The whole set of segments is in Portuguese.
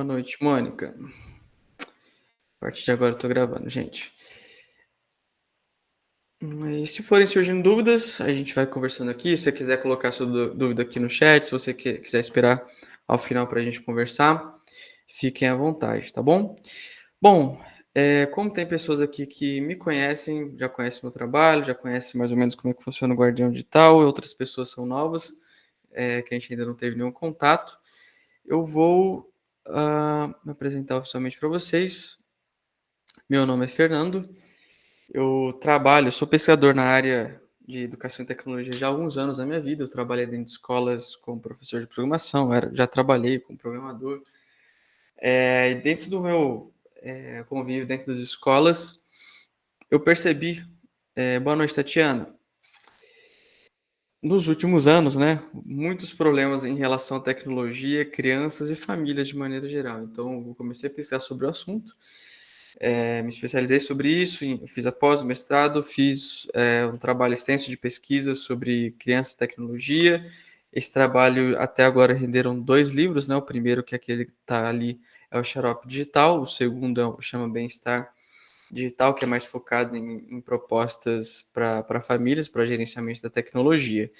Boa noite, Mônica. A partir de agora eu tô gravando, gente. E se forem surgindo dúvidas, a gente vai conversando aqui. Se você quiser colocar sua dúvida aqui no chat, se você quiser esperar ao final para a gente conversar, fiquem à vontade, tá bom? Bom, como tem pessoas aqui que me conhecem, já conhecem meu trabalho, já conhecem mais ou menos como é que funciona o Guardião Digital, e outras pessoas são novas, que a gente ainda não teve nenhum contato, eu vou me apresentar oficialmente para vocês. Meu nome é Fernando, eu trabalho, sou pesquisador na área de educação e tecnologia já há alguns anos da minha vida. Eu trabalhei dentro de escolas como professor de programação, já trabalhei como programador. E dentro do meu convívio dentro das escolas, eu percebi, boa noite, Tatiana, nos últimos anos, né, muitos problemas em relação à tecnologia, crianças e famílias de maneira geral. Então, eu comecei a pesquisar sobre o assunto. Me especializei sobre isso, fiz após o mestrado, fiz um trabalho extenso de pesquisa sobre criança e tecnologia. Esse trabalho até agora renderam 2 livros, né? O primeiro, que é aquele que está ali, é o Xarope Digital. O segundo chama Bem-Estar Digital, que é mais focado em propostas para famílias, para gerenciamento da tecnologia.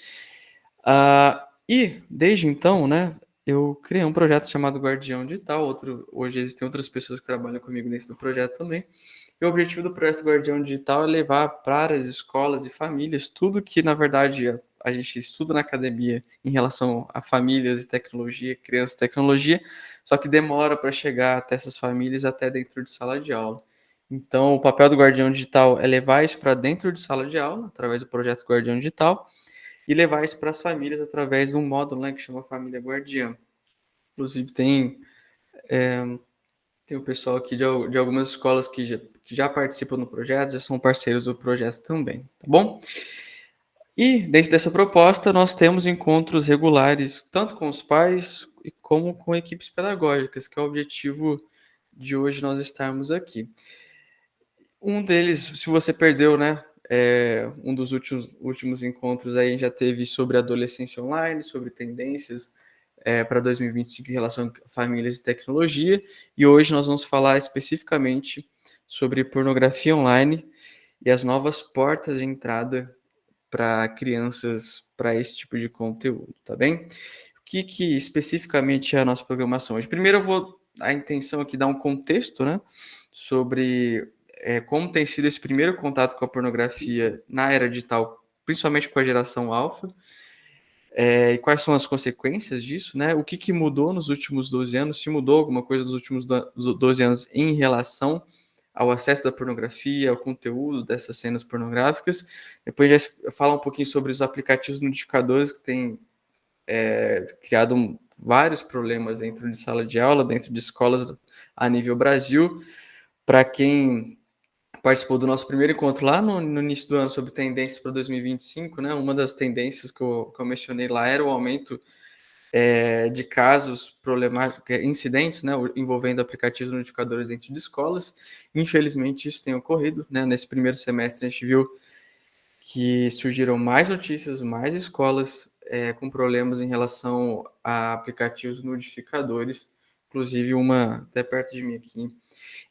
E desde então, né, eu criei um projeto chamado Guardião Digital. Hoje existem outras pessoas que trabalham comigo dentro do projeto também. E o objetivo do projeto Guardião Digital é levar para as escolas e famílias tudo que, na verdade, a gente estuda na academia em relação a famílias e tecnologia, crianças e tecnologia, só que demora para chegar até essas famílias, até dentro de sala de aula. Então, o papel do Guardião Digital é levar isso para dentro de sala de aula, através do projeto Guardião Digital, e levar isso para as famílias através de um módulo, né, que chama Família Guardiã. Inclusive, tem o pessoal aqui de algumas escolas que já participam do projeto, já são parceiros do projeto também, tá bom? E dentro dessa proposta, nós temos encontros regulares, tanto com os pais como com equipes pedagógicas, que é o objetivo de hoje nós estarmos aqui. Um deles, se você perdeu, né? Um dos últimos encontros aí já teve sobre adolescência online, sobre tendências para 2025 em relação a famílias e tecnologia. E hoje nós vamos falar especificamente sobre pornografia online e as novas portas de entrada para crianças para esse tipo de conteúdo, tá bem? O que especificamente é a nossa programação hoje? Primeiro a intenção aqui é dar um contexto, né, sobre como tem sido esse primeiro contato com a pornografia na era digital, principalmente com a geração alfa, e quais são as consequências disso, né? O que mudou nos últimos 12 anos, se mudou alguma coisa nos últimos 12 anos em relação ao acesso da pornografia, ao conteúdo dessas cenas pornográficas. Depois já falar um pouquinho sobre os aplicativos notificadores que têm criado vários problemas dentro de sala de aula, dentro de escolas a nível Brasil. Para quem participou do nosso primeiro encontro lá no início do ano sobre tendências para 2025, né? Uma das tendências que eu mencionei lá era o aumento de casos problemáticos, incidentes, né, envolvendo aplicativos notificadores dentro de escolas. Infelizmente, isso tem ocorrido, né? Nesse primeiro semestre, a gente viu que surgiram mais notícias, mais escolas com problemas em relação a aplicativos notificadores, inclusive uma até perto de mim aqui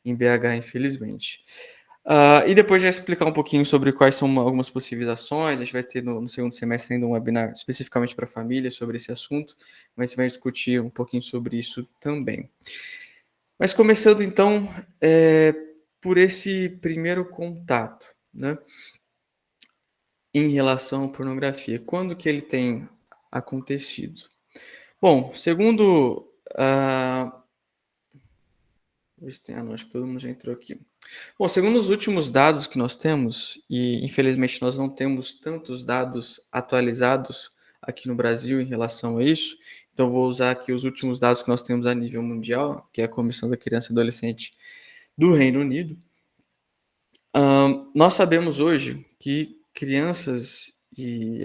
em BH, infelizmente. E depois já explicar um pouquinho sobre quais são algumas possíveis ações. A gente vai ter no segundo semestre ainda um webinar especificamente para a família sobre esse assunto, mas você vai discutir um pouquinho sobre isso também. Mas começando então por esse primeiro contato, né, em relação à pornografia. Quando que ele tem acontecido? Bom, segundo acho que todo mundo já entrou aqui. Bom, segundo os últimos dados que nós temos, e infelizmente nós não temos tantos dados atualizados aqui no Brasil em relação a isso, então vou usar aqui os últimos dados que nós temos a nível mundial, que é a Comissão da Criança e Adolescente do Reino Unido. Nós sabemos hoje que crianças e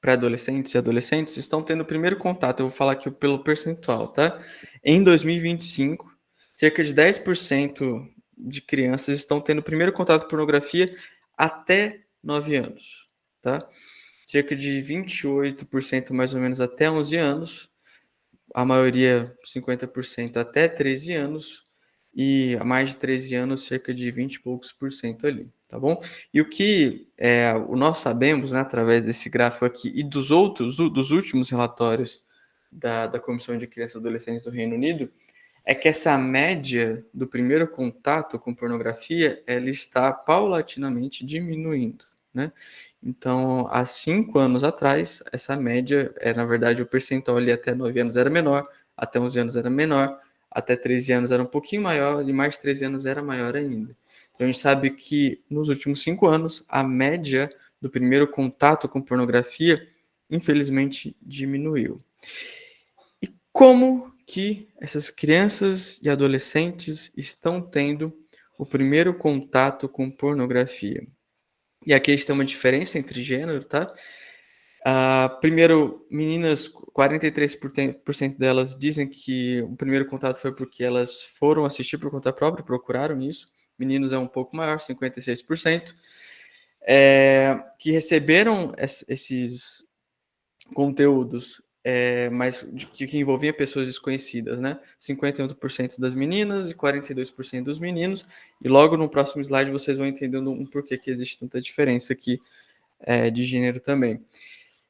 pré-adolescentes e adolescentes estão tendo o primeiro contato, eu vou falar aqui pelo percentual, tá? Em 2025, cerca de 10% de crianças estão tendo o primeiro contato com pornografia até 9 anos, tá? Cerca de 28% mais ou menos até 11 anos, a maioria 50% até 13 anos, e a mais de 13 anos, cerca de 20 e poucos por cento ali, tá bom? E o que nós sabemos, né, através desse gráfico aqui e dos dos últimos relatórios da Comissão de Crianças e Adolescentes do Reino Unido, é que essa média do primeiro contato com pornografia, ela está paulatinamente diminuindo, né? Então, há 5 anos atrás, essa média, na verdade, o percentual ali até 9 anos era menor, até 11 anos era menor, até 13 anos era um pouquinho maior, e mais de 13 anos era maior ainda. Então, a gente sabe que nos últimos 5 anos, a média do primeiro contato com pornografia, infelizmente, diminuiu. Como que essas crianças e adolescentes estão tendo o primeiro contato com pornografia? E aqui a gente tem uma diferença entre gênero, tá? Primeiro, meninas, 43% delas dizem que o primeiro contato foi porque elas foram assistir por conta própria, procuraram isso. Meninos é um pouco maior, 56%. Que receberam esses conteúdos, mas que envolvia pessoas desconhecidas, né? 51% das meninas e 42% dos meninos. E logo no próximo slide vocês vão entendendo um porquê que existe tanta diferença aqui de gênero também.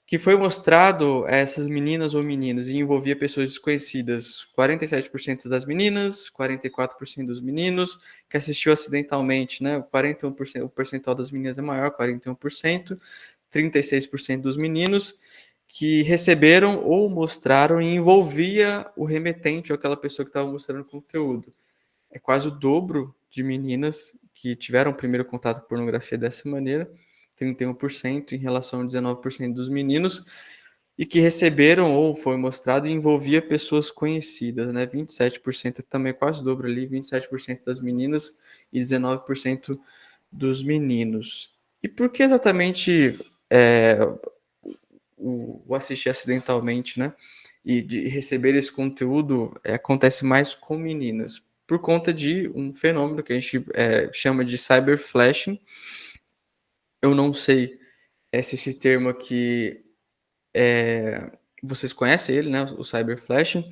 Que foi mostrado essas meninas ou meninos e envolvia pessoas desconhecidas, 47% das meninas, 44% dos meninos, que assistiu acidentalmente, né? 41%, o percentual das meninas é maior, 41%, 36% dos meninos que receberam ou mostraram e envolvia o remetente ou aquela pessoa que estava mostrando conteúdo. É quase o dobro de meninas que tiveram o primeiro contato com pornografia dessa maneira, 31% em relação a 19% dos meninos, e que receberam ou foi mostrado e envolvia pessoas conhecidas, né? 27% também quase o dobro ali, 27% das meninas e 19% dos meninos. E por que exatamente o assistir acidentalmente, né? E de receber esse conteúdo acontece mais com meninas, por conta de um fenômeno que a gente chama de cyberflashing. Eu não sei se esse termo aqui vocês conhecem ele, né? O cyberflashing.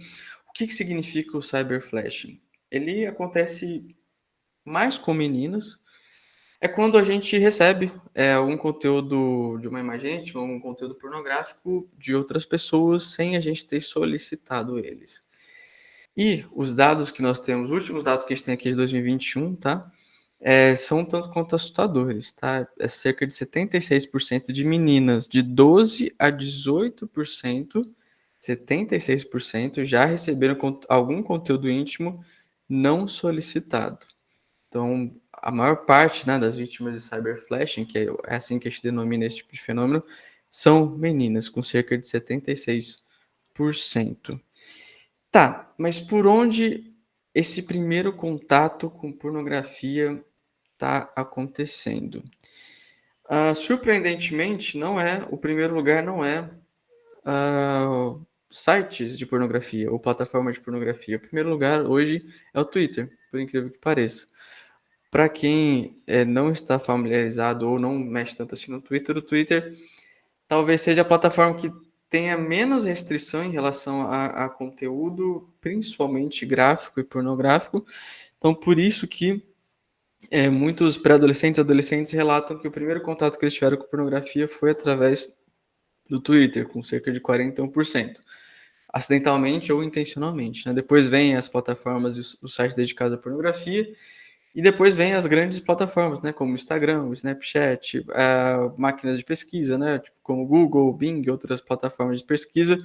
O que significa o cyberflashing? Ele acontece mais com meninas. É quando a gente recebe algum conteúdo de uma imagem íntima, algum conteúdo pornográfico de outras pessoas sem a gente ter solicitado eles. E os dados que nós temos, os últimos dados que a gente tem aqui de 2021, tá? São tanto quanto assustadores, tá? É cerca de 76% de meninas de 12 a 18%, 76% já receberam algum conteúdo íntimo não solicitado. Então, a maior parte, né, das vítimas de cyberflashing, que é assim que a gente denomina esse tipo de fenômeno, são meninas, com cerca de 76%. Tá, mas por onde esse primeiro contato com pornografia está acontecendo? Surpreendentemente, o primeiro lugar não é sites de pornografia ou plataformas de pornografia. O primeiro lugar hoje é o Twitter, por incrível que pareça. Para quem não está familiarizado ou não mexe tanto assim no Twitter, o Twitter talvez seja a plataforma que tenha menos restrição em relação a conteúdo, principalmente gráfico e pornográfico. Então, por isso que muitos pré-adolescentes e adolescentes relatam que o primeiro contato que eles tiveram com pornografia foi através do Twitter, com cerca de 41%. Acidentalmente ou intencionalmente, né? Depois vem as plataformas e os sites dedicados à pornografia, e depois vem as grandes plataformas, né, como o Instagram, o Snapchat, máquinas de pesquisa, né, tipo, como Google, Bing, outras plataformas de pesquisa.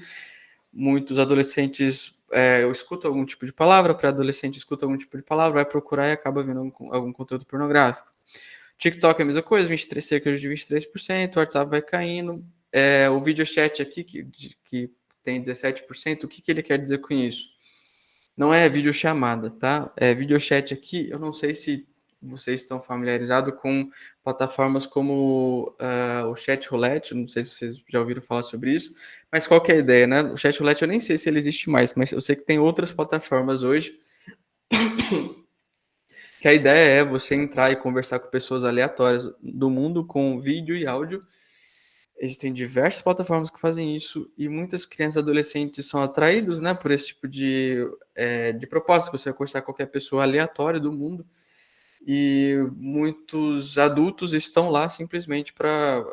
Muitos adolescentes escutam algum tipo de palavra, pré-adolescente escuta algum tipo de palavra, vai procurar e acaba vendo algum conteúdo pornográfico. TikTok é a mesma coisa, cerca de 23%, o WhatsApp vai caindo. O video chat aqui, que tem 17%, o que ele quer dizer com isso? Não é videochamada, tá? Videochat aqui, eu não sei se vocês estão familiarizados com plataformas como o Chat Roulette, não sei se vocês já ouviram falar sobre isso, mas qual que é a ideia, né? O Chat Roulette eu nem sei se ele existe mais, mas eu sei que tem outras plataformas hoje que a ideia é você entrar e conversar com pessoas aleatórias do mundo com vídeo e áudio existem diversas plataformas que fazem isso e muitas crianças e adolescentes são atraídos, né, por esse tipo de proposta, que você vai postar qualquer pessoa aleatória do mundo, e muitos adultos estão lá simplesmente para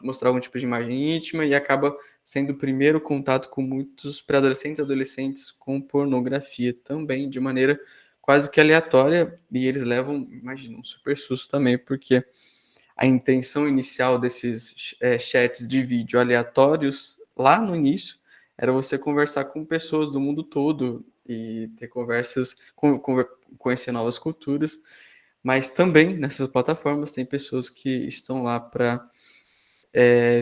mostrar algum tipo de imagem íntima e acaba sendo o primeiro contato com muitos pré-adolescentes e adolescentes com pornografia também, de maneira quase que aleatória, e eles levam, imagina, um super susto também, porque a intenção inicial desses chats de vídeo aleatórios lá no início era você conversar com pessoas do mundo todo e ter conversas, conhecer novas culturas, mas também nessas plataformas tem pessoas que estão lá para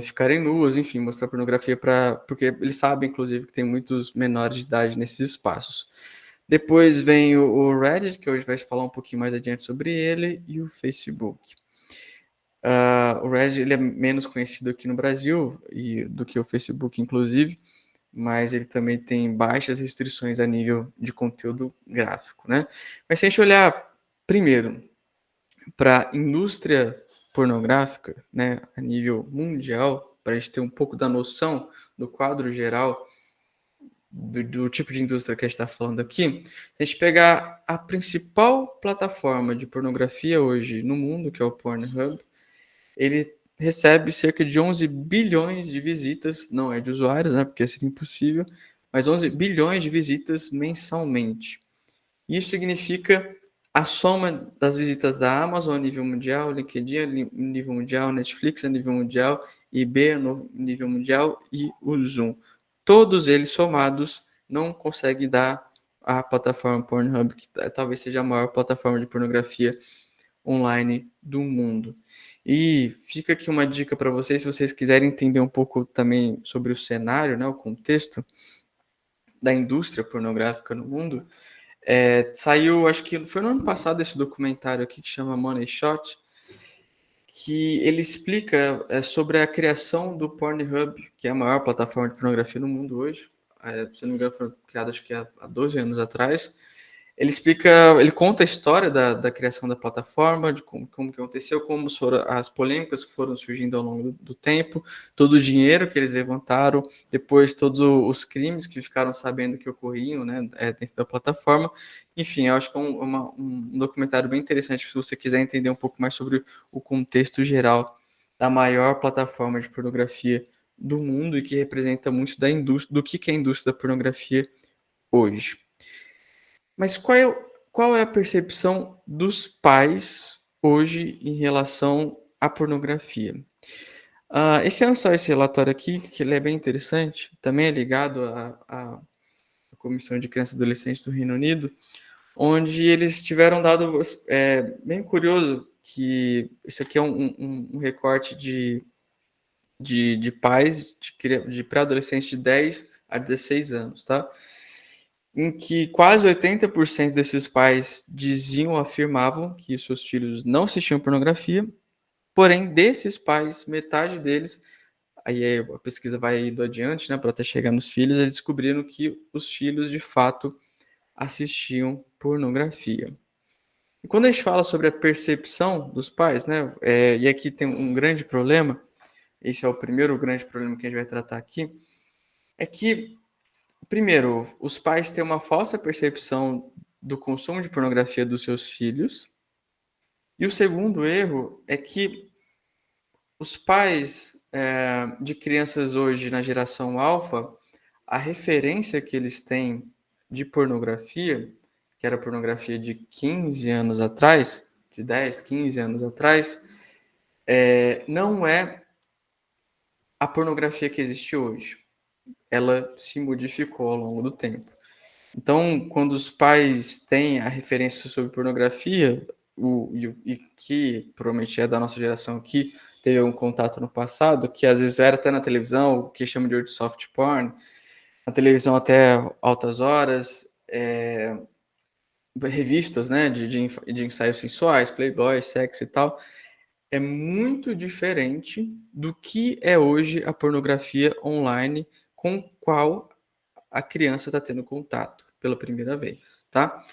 ficarem nuas, enfim, mostrar pornografia porque eles sabem, inclusive, que tem muitos menores de idade nesses espaços. Depois vem o Reddit, que hoje vai falar um pouquinho mais adiante sobre ele, e o Facebook. O Reddit ele é menos conhecido aqui no Brasil do que o Facebook, inclusive, mas ele também tem baixas restrições a nível de conteúdo gráfico, né? Mas se a gente olhar primeiro para a indústria pornográfica, né, a nível mundial, para a gente ter um pouco da noção do quadro geral do tipo de indústria que a gente está falando aqui, se a gente pegar a principal plataforma de pornografia hoje no mundo, que é o Pornhub, ele recebe cerca de 11 bilhões de visitas, não é de usuários, né, porque seria impossível, mas 11 bilhões de visitas mensalmente. Isso significa a soma das visitas da Amazon a nível mundial, LinkedIn a nível mundial, Netflix a nível mundial, eBay a nível mundial e o Zoom. Todos eles somados não conseguem dar a plataforma Pornhub, que talvez seja a maior plataforma de pornografia online do mundo. E fica aqui uma dica para vocês, se vocês quiserem entender um pouco também sobre o cenário, né, o contexto da indústria pornográfica no mundo. Saiu, acho que foi no ano passado, esse documentário aqui que chama Money Shot, que ele explica sobre a criação do Pornhub, que é a maior plataforma de pornografia no mundo hoje. Se não me engano, foi criada acho que há 12 anos atrás. Ele conta a história da criação da plataforma, de como que aconteceu, como foram as polêmicas que foram surgindo ao longo do tempo, todo o dinheiro que eles levantaram, depois todos os crimes que ficaram sabendo que ocorriam, né, dentro da plataforma. Enfim, eu acho que é um documentário bem interessante se você quiser entender um pouco mais sobre o contexto geral da maior plataforma de pornografia do mundo e que representa muito da indústria, do que é a indústria da pornografia hoje. Mas qual é a percepção dos pais hoje em relação à pornografia? Esse ano saiu esse relatório aqui, que ele é bem interessante, também é ligado à Comissão de Crianças e Adolescentes do Reino Unido, onde eles tiveram dados bem curioso, que isso aqui é um recorte de pais de pré-adolescentes de 10 a 16 anos, tá? Em que quase 80% desses pais afirmavam que seus filhos não assistiam pornografia, porém, desses pais, metade deles, aí a pesquisa vai indo adiante, né, para até chegar nos filhos, eles descobriram que os filhos, de fato, assistiam pornografia. E quando a gente fala sobre a percepção dos pais, né, e aqui tem um grande problema, esse é o primeiro grande problema que a gente vai tratar aqui, é que primeiro, os pais têm uma falsa percepção do consumo de pornografia dos seus filhos. E o segundo erro é que os pais de crianças hoje na geração alfa, a referência que eles têm de pornografia, que era pornografia de 15 anos atrás, de 10, 15 anos atrás, não é a pornografia que existe hoje. Ela se modificou ao longo do tempo. Então, quando os pais têm a referência sobre pornografia, e que provavelmente é da nossa geração que teve um contato no passado, que às vezes era até na televisão, o que chama de hoje de soft porn, na televisão até altas horas, revistas, né, de ensaios sensuais, Playboy, sexo e tal, é muito diferente do que é hoje a pornografia online com qual a criança está tendo contato pela primeira vez, tá?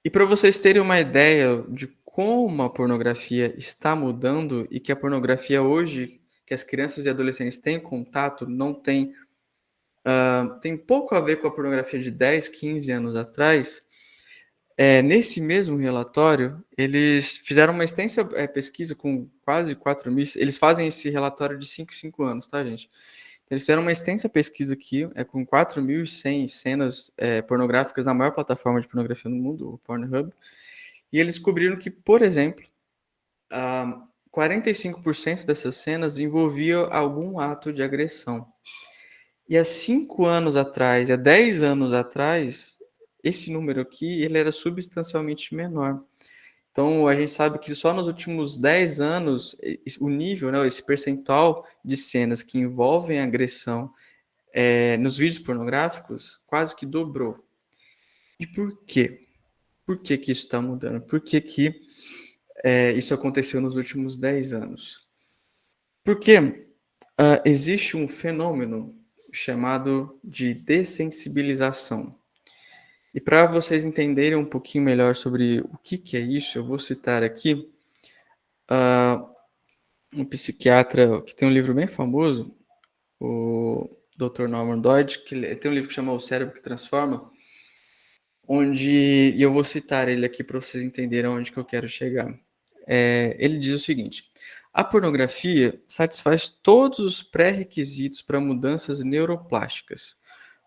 E para vocês terem uma ideia de como a pornografia está mudando e que a pornografia hoje, que as crianças e adolescentes têm contato, não tem, tem pouco a ver com a pornografia de 10, 15 anos atrás. Nesse mesmo relatório, eles fizeram uma extensa pesquisa com quase 4.000. Eles fazem esse relatório de 5 em 5 anos, tá, gente? Então, eles fizeram uma extensa pesquisa aqui, com 4.100 cenas pornográficas na maior plataforma de pornografia no mundo, o Pornhub. E eles descobriram que, por exemplo, 45% dessas cenas envolvia algum ato de agressão. E há 5 anos atrás, há 10 anos atrás, esse número aqui ele era substancialmente menor. Então, a gente sabe que só nos últimos 10 anos, o nível, né, esse percentual de cenas que envolvem agressão nos vídeos pornográficos quase que dobrou. E por quê? Por que que isso está mudando? Por que que isso aconteceu nos últimos 10 anos? Porque existe um fenômeno chamado de dessensibilização. E para vocês entenderem um pouquinho melhor sobre o que é isso, eu vou citar aqui um psiquiatra que tem um livro bem famoso, o Dr. Norman Doidge, que tem um livro que chama O Cérebro que Transforma, e eu vou citar ele aqui para vocês entenderem onde que eu quero chegar. Ele diz o seguinte: a pornografia satisfaz todos os pré-requisitos para mudanças neuroplásticas.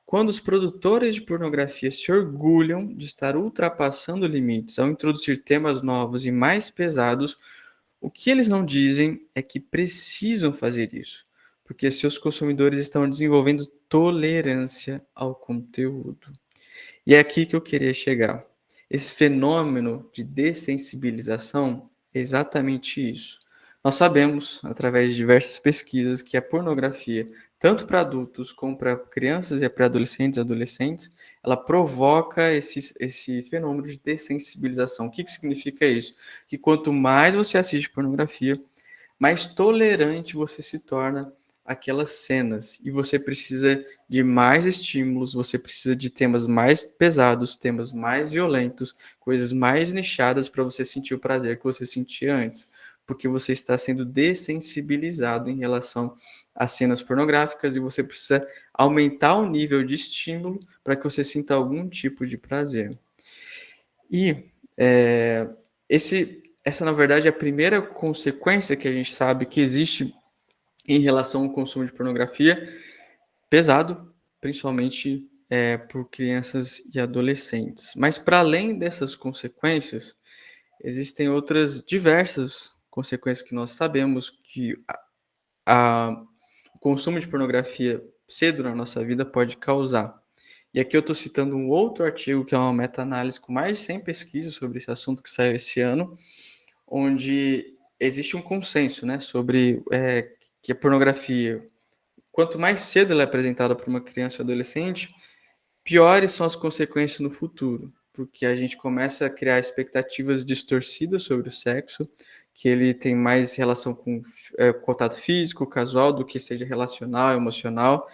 Quando os produtores de pornografia se orgulham de estar ultrapassando limites ao introduzir temas novos e mais pesados, o que eles não dizem é que precisam fazer isso, porque seus consumidores estão desenvolvendo tolerância ao conteúdo. E é aqui que eu queria chegar. Esse fenômeno de dessensibilização é exatamente isso. Nós sabemos, através de diversas pesquisas, que a pornografia, tanto para adultos como para crianças e pré-adolescentes e adolescentes, ela provoca esse fenômeno de dessensibilização. O que significa isso? Que quanto mais você assiste pornografia, mais tolerante você se torna aquelas cenas. E você precisa de mais estímulos, você precisa de temas mais pesados, temas mais violentos, coisas mais nichadas para você sentir o prazer que você sentia antes. Porque você está sendo dessensibilizado em relação às cenas pornográficas e você precisa aumentar o nível de estímulo para que você sinta algum tipo de prazer. E essa, na verdade, é a primeira consequência que a gente sabe que existe em relação ao consumo de pornografia, pesado, principalmente por crianças e adolescentes. Mas, para além dessas consequências, existem outras diversas consequências que nós sabemos que o consumo de pornografia cedo na nossa vida pode causar. E aqui eu estou citando um outro artigo, que é uma meta-análise com mais de 100 pesquisas sobre esse assunto que saiu esse ano, onde existe um consenso, né, sobre que a pornografia, quanto mais cedo ela é apresentada para uma criança ou adolescente, piores são as consequências no futuro, porque a gente começa a criar expectativas distorcidas sobre o sexo, que ele tem mais relação com contato físico, casual, do que seja relacional, emocional.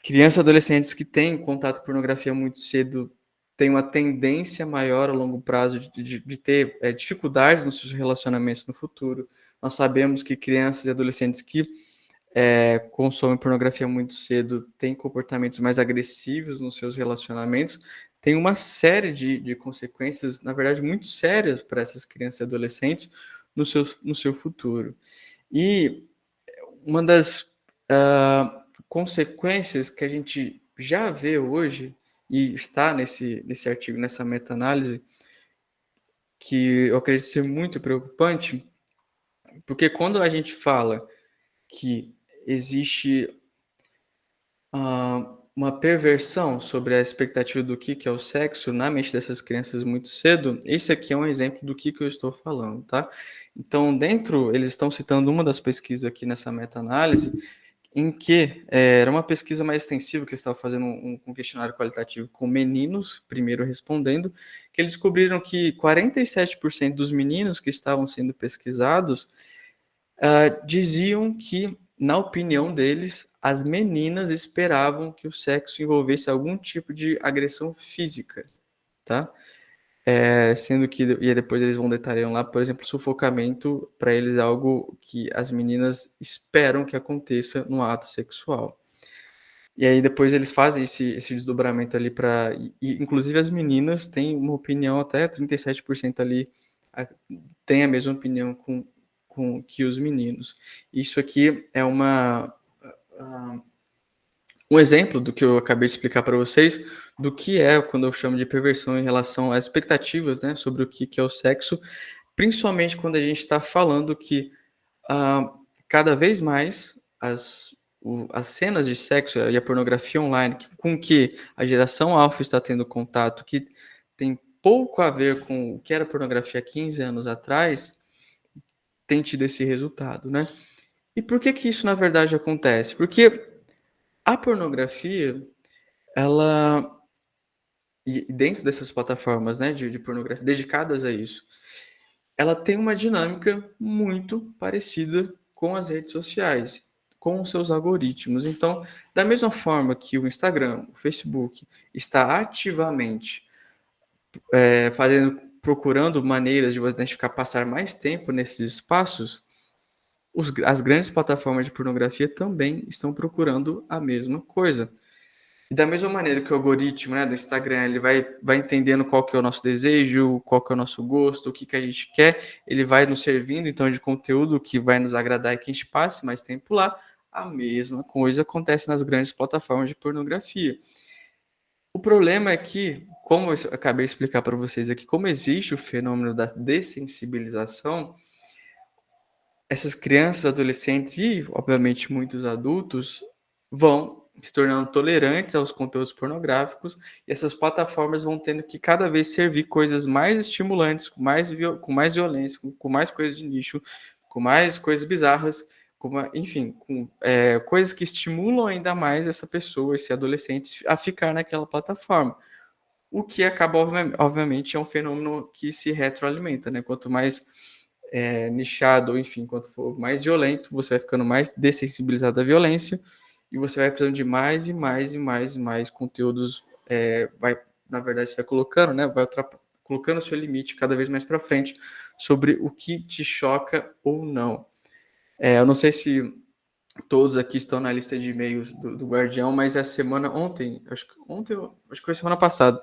Crianças e adolescentes que têm contato com pornografia muito cedo têm uma tendência maior a longo prazo de ter dificuldades nos seus relacionamentos no futuro. Nós sabemos que crianças e adolescentes que consomem pornografia muito cedo têm comportamentos mais agressivos nos seus relacionamentos. Tem uma série de consequências, na verdade, muito sérias para essas crianças e adolescentes no seu futuro. E uma das consequências que a gente já vê hoje, e está nesse artigo, nessa meta-análise, que eu acredito ser muito preocupante, porque quando a gente fala que existe uma perversão sobre a expectativa do que é o sexo na mente dessas crianças muito cedo, esse aqui é um exemplo do que eu estou falando, tá? Então, eles estão citando uma das pesquisas aqui nessa meta-análise, em que era uma pesquisa mais extensiva, que eles estavam fazendo um questionário qualitativo com meninos, primeiro respondendo, que eles descobriram que 47% dos meninos que estavam sendo pesquisados diziam que, na opinião deles, as meninas esperavam que o sexo envolvesse algum tipo de agressão física, tá? sendo que e depois eles vão detalhando lá, por exemplo, sufocamento para eles é algo que as meninas esperam que aconteça no ato sexual. E aí depois eles fazem esse desdobramento ali para e inclusive as meninas têm uma opinião até 37% ali, a tem a mesma opinião com que os meninos. Isso aqui é um exemplo do que eu acabei de explicar para vocês, do que é quando eu chamo de perversão em relação às expectativas, né, sobre o que é o sexo, principalmente quando a gente está falando que ah, cada vez mais as cenas de sexo e a pornografia online com que a geração alfa está tendo contato, que tem pouco a ver com o que era pornografia há 15 anos atrás, tem tido esse resultado, né? E por que que isso na verdade acontece? Porque a pornografia, ela e dentro dessas plataformas, né, de pornografia dedicadas a isso, ela tem uma dinâmica muito parecida com as redes sociais, com os seus algoritmos. Então, da mesma forma que o Instagram, o Facebook está ativamente procurando maneiras de você ficar passar mais tempo nesses espaços, as grandes plataformas de pornografia também estão procurando a mesma coisa. E da mesma maneira que o algoritmo, né, do Instagram, ele vai entendendo qual que é o nosso desejo, qual que é o nosso gosto, o que que a gente quer, ele vai nos servindo então de conteúdo que vai nos agradar e que a gente passe mais tempo lá. A mesma coisa acontece nas grandes plataformas de pornografia. O problema é que, como eu acabei de explicar para vocês aqui, como existe o fenômeno da dessensibilização, essas crianças, adolescentes e, obviamente, muitos adultos vão se tornando tolerantes aos conteúdos pornográficos e essas plataformas vão tendo que cada vez servir coisas mais estimulantes, com mais violência, com mais coisas de nicho, com mais coisas bizarras, enfim, com coisas que estimulam ainda mais essa pessoa, esse adolescente, a ficar naquela plataforma. O que acaba, obviamente, é um fenômeno que se retroalimenta, né? Quanto mais nichado, ou enfim, quanto for mais violento, você vai ficando mais dessensibilizado à violência e você vai precisando de mais e mais e mais e mais conteúdos. Na verdade, você vai colocando, né? Colocando o seu limite cada vez mais para frente sobre o que te choca ou não. Eu não sei se todos aqui estão na lista de e-mails do Guardião, mas essa semana, acho que foi semana passada,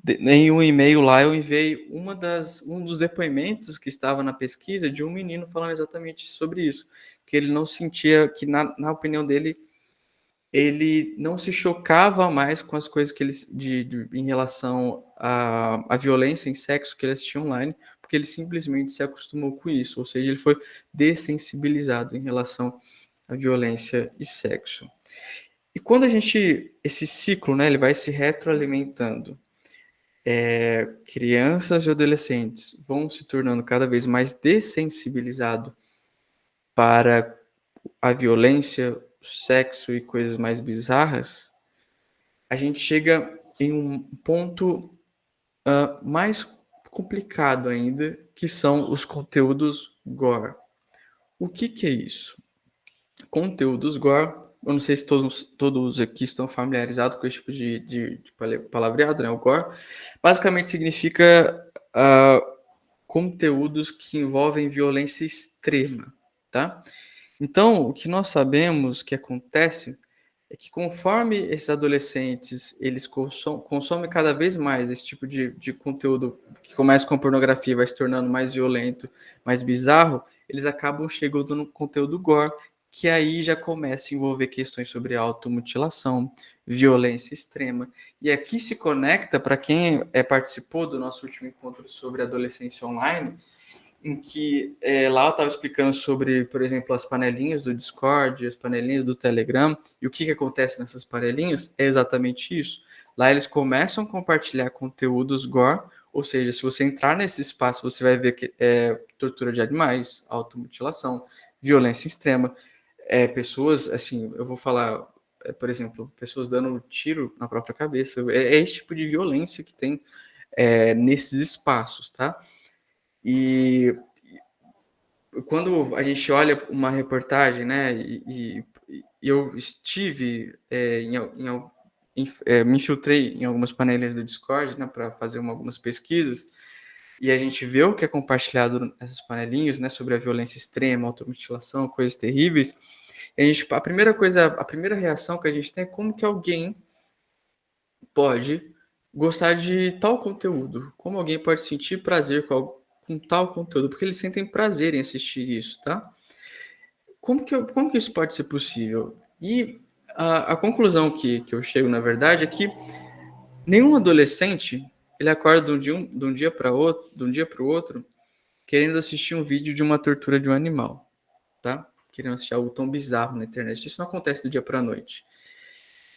em um e-mail lá eu enviei um dos depoimentos que estava na pesquisa de um menino falando exatamente sobre isso, que ele não sentia, que na opinião dele, ele não se chocava mais com as coisas que ele, em relação à violência em sexo que ele assistia online, porque ele simplesmente se acostumou com isso, ou seja, ele foi dessensibilizado em relação à violência e sexo. E quando esse ciclo, né, ele vai se retroalimentando, crianças e adolescentes vão se tornando cada vez mais dessensibilizados para a violência, o sexo e coisas mais bizarras, a gente chega em um ponto mais complicado ainda, que são os conteúdos gore. O que que é isso? Conteúdos gore, eu não sei se todos aqui estão familiarizados com esse tipo de palavreado, né? O gore basicamente significa conteúdos que envolvem violência extrema, tá? Então, o que nós sabemos que acontece é que conforme esses adolescentes eles consomem cada vez mais esse tipo de conteúdo que começa com pornografia, vai se tornando mais violento, mais bizarro, eles acabam chegando no conteúdo gore, que aí já começa a envolver questões sobre automutilação, violência extrema. E aqui se conecta para quem participou do nosso último encontro sobre adolescência online, em que lá eu estava explicando sobre, por exemplo, as panelinhas do Discord, as panelinhas do Telegram, e o que acontece nessas panelinhas é exatamente isso. Lá eles começam a compartilhar conteúdos gore, ou seja, se você entrar nesse espaço, você vai ver que tortura de animais, automutilação, violência extrema, pessoas, assim, eu vou falar, por exemplo, pessoas dando tiro na própria cabeça, é esse tipo de violência que tem nesses espaços, tá? E quando a gente olha uma reportagem, né, e eu estive me infiltrei em algumas panelinhas do Discord, né, para fazer algumas pesquisas, e a gente vê o que é compartilhado nessas panelinhas, né, sobre a violência extrema, automutilação, coisas terríveis. E a primeira reação que a gente tem é como que alguém pode gostar de tal conteúdo, como alguém pode sentir prazer com tal conteúdo, porque eles sentem prazer em assistir isso, tá? Como que isso pode ser possível? E a conclusão que eu chego, na verdade, é que nenhum adolescente ele acorda de um dia para outro, de um dia para o outro, querendo assistir um vídeo de uma tortura de um animal, tá? Querendo assistir algo tão bizarro na internet. Isso não acontece do dia para a noite.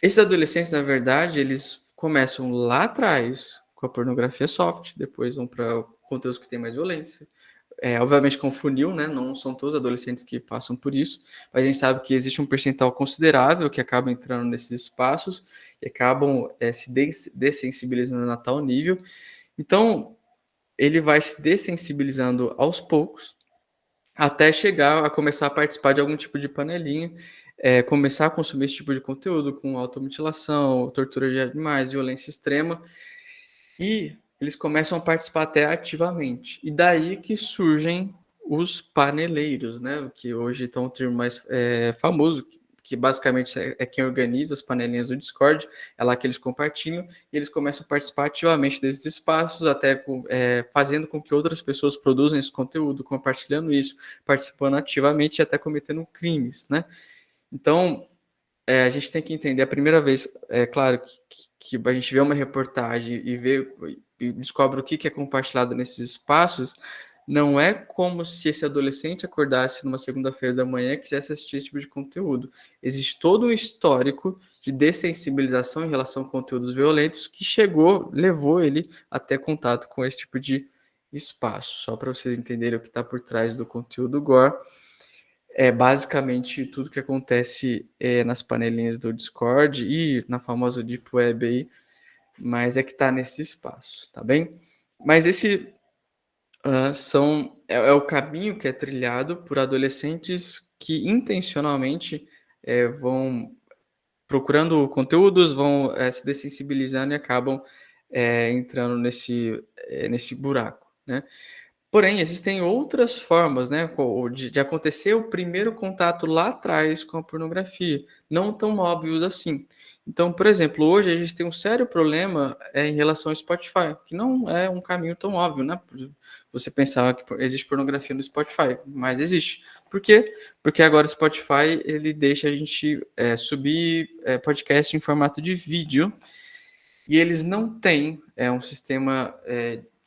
Esses adolescentes, na verdade, eles começam lá atrás com a pornografia soft, depois vão para conteúdos que têm mais violência. Obviamente com funil, né? Não são todos adolescentes que passam por isso, mas a gente sabe que existe um percentual considerável que acaba entrando nesses espaços e acabam se dessensibilizando a tal nível. Então, ele vai se dessensibilizando aos poucos, até chegar a começar a participar de algum tipo de panelinha, começar a consumir esse tipo de conteúdo com automutilação, tortura de animais, violência extrema, e eles começam a participar até ativamente. E daí que surgem os paneleiros, né? Que hoje estão um termo mais famoso, que basicamente é quem organiza as panelinhas do Discord, é lá que eles compartilham, e eles começam a participar ativamente desses espaços, até fazendo com que outras pessoas produzam esse conteúdo, compartilhando isso, participando ativamente e até cometendo crimes, né? Então, a gente tem que entender, a primeira vez, é claro que a gente vê uma reportagem e descobre o que é compartilhado nesses espaços, não é como se esse adolescente acordasse numa segunda-feira da manhã e quisesse assistir esse tipo de conteúdo. Existe todo um histórico de dessensibilização em relação a conteúdos violentos que levou ele até contato com esse tipo de espaço. Só para vocês entenderem o que está por trás do conteúdo gore. É basicamente tudo que acontece nas panelinhas do Discord e na famosa Deep Web aí, mas é que está nesse espaço, tá bem? Mas esse é o caminho que é trilhado por adolescentes que intencionalmente vão procurando conteúdos, vão se dessensibilizando e acabam entrando nesse buraco, né? Porém, existem outras formas, né, de acontecer o primeiro contato lá atrás com a pornografia, não tão óbvios assim. Então, por exemplo, hoje a gente tem um sério problema em relação ao Spotify, que não é um caminho tão óbvio, né? Você pensava que existe pornografia no Spotify, mas existe. Por quê? Porque agora o Spotify ele deixa a gente subir podcast em formato de vídeo e eles não têm um sistema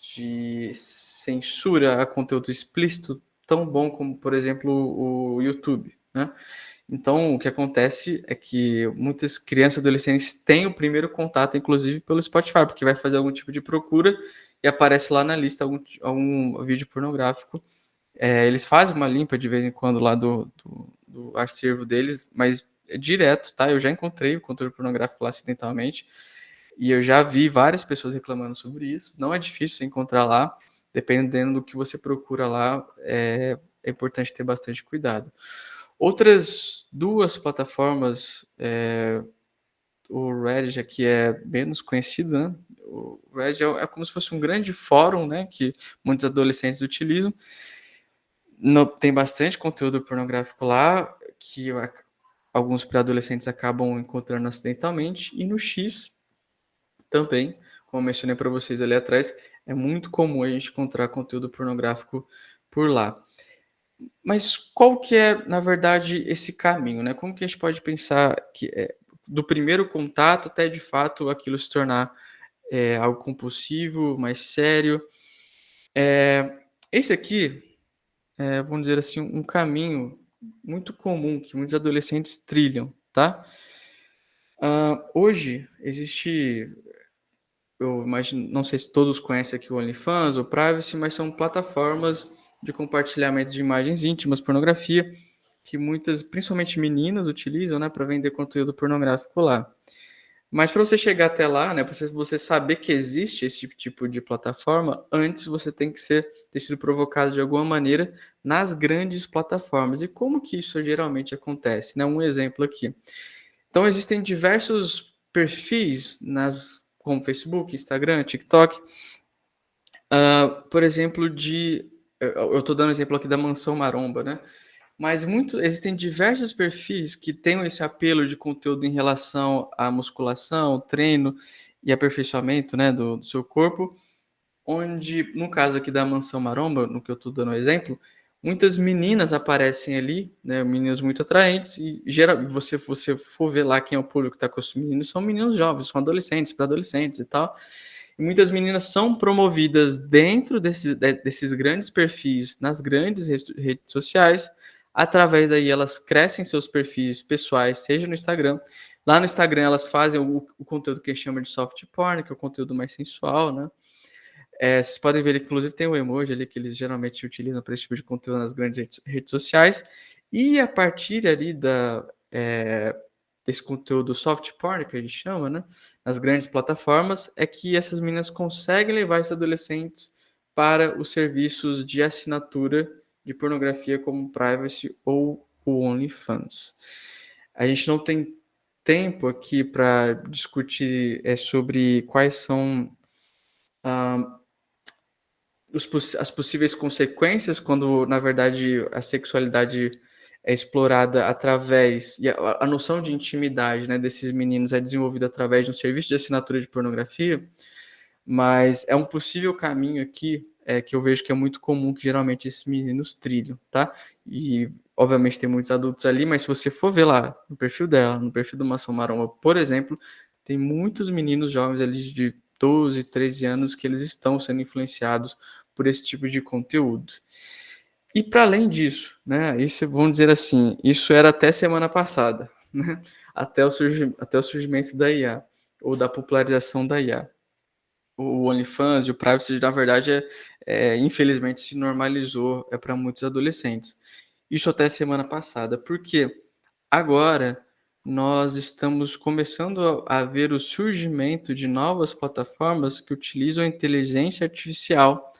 de censura a conteúdo explícito tão bom como, por exemplo, o YouTube, né? Então, o que acontece é que muitas crianças e adolescentes têm o primeiro contato, inclusive, pelo Spotify, porque vai fazer algum tipo de procura e aparece lá na lista algum vídeo pornográfico. Eles fazem uma limpa de vez em quando lá do acervo deles, mas é direto, tá? Eu já encontrei o conteúdo pornográfico lá acidentalmente. E eu já vi várias pessoas reclamando sobre isso. Não é difícil encontrar lá, dependendo do que você procura lá, é importante ter bastante cuidado. Outras duas plataformas, o Reddit aqui é menos conhecido, né? O Reddit é como se fosse um grande fórum, né? Que muitos adolescentes utilizam. Tem bastante conteúdo pornográfico lá, que alguns pré-adolescentes acabam encontrando acidentalmente. E no X, também, como eu mencionei para vocês ali atrás, é muito comum a gente encontrar conteúdo pornográfico por lá. Mas qual que é, na verdade, esse caminho, né? Como que a gente pode pensar que do primeiro contato até de fato aquilo se tornar algo compulsivo, mais sério? Esse aqui vamos dizer assim, um caminho muito comum que muitos adolescentes trilham, tá? Hoje existe, eu imagino, não sei se todos conhecem aqui o OnlyFans ou Privacy, mas são plataformas de compartilhamento de imagens íntimas, pornografia, que muitas, principalmente meninas, utilizam, né, para vender conteúdo pornográfico lá. Mas para você chegar até lá, né, para você saber que existe esse tipo de plataforma, antes você tem que ter sido provocado de alguma maneira nas grandes plataformas. E como que isso geralmente acontece? Né? Um exemplo aqui. Então, existem diversos perfis como Facebook, Instagram, TikTok, por exemplo, eu estou dando exemplo aqui da Mansão Maromba, né? Mas existem diversos perfis que têm esse apelo de conteúdo em relação à musculação, treino e aperfeiçoamento, né, do seu corpo, onde, no caso aqui da Mansão Maromba, no que eu estou dando exemplo, muitas meninas aparecem ali, né, meninas muito atraentes, e você for ver lá quem é o público que está com os meninos, são meninos jovens, são adolescentes, pré-adolescentes e tal. E muitas meninas são promovidas dentro desses grandes perfis, nas grandes redes sociais, através daí elas crescem seus perfis pessoais, seja no Instagram. Lá no Instagram elas fazem o conteúdo que a gente chama de soft porn, que é o conteúdo mais sensual, né? Vocês podem ver ali que inclusive tem o emoji ali que eles geralmente utilizam para esse tipo de conteúdo nas grandes redes sociais. E a partir ali desse conteúdo soft porn, que a gente chama, né? Nas grandes plataformas, é que essas meninas conseguem levar esses adolescentes para os serviços de assinatura de pornografia como o Privacy ou o OnlyFans. A gente não tem tempo aqui para discutir sobre quais são as possíveis consequências quando, na verdade, a sexualidade é explorada através, e a noção de intimidade, né, desses meninos é desenvolvida através de um serviço de assinatura de pornografia, mas é um possível caminho aqui que eu vejo que é muito comum que geralmente esses meninos trilham, tá? E, obviamente, tem muitos adultos ali, mas se você for ver lá no perfil dela, no perfil do Maçom Maromba, por exemplo, tem muitos meninos jovens ali de 12, 13 anos que eles estão sendo influenciados por esse tipo de conteúdo. E para além disso, né, isso, vamos dizer assim, isso era até semana passada, né, até o surgimento da IA, ou da popularização da IA. O OnlyFans e o Privacy, na verdade, infelizmente se normalizou para muitos adolescentes. Isso até semana passada, porque agora nós estamos começando a ver o surgimento de novas plataformas que utilizam a inteligência artificial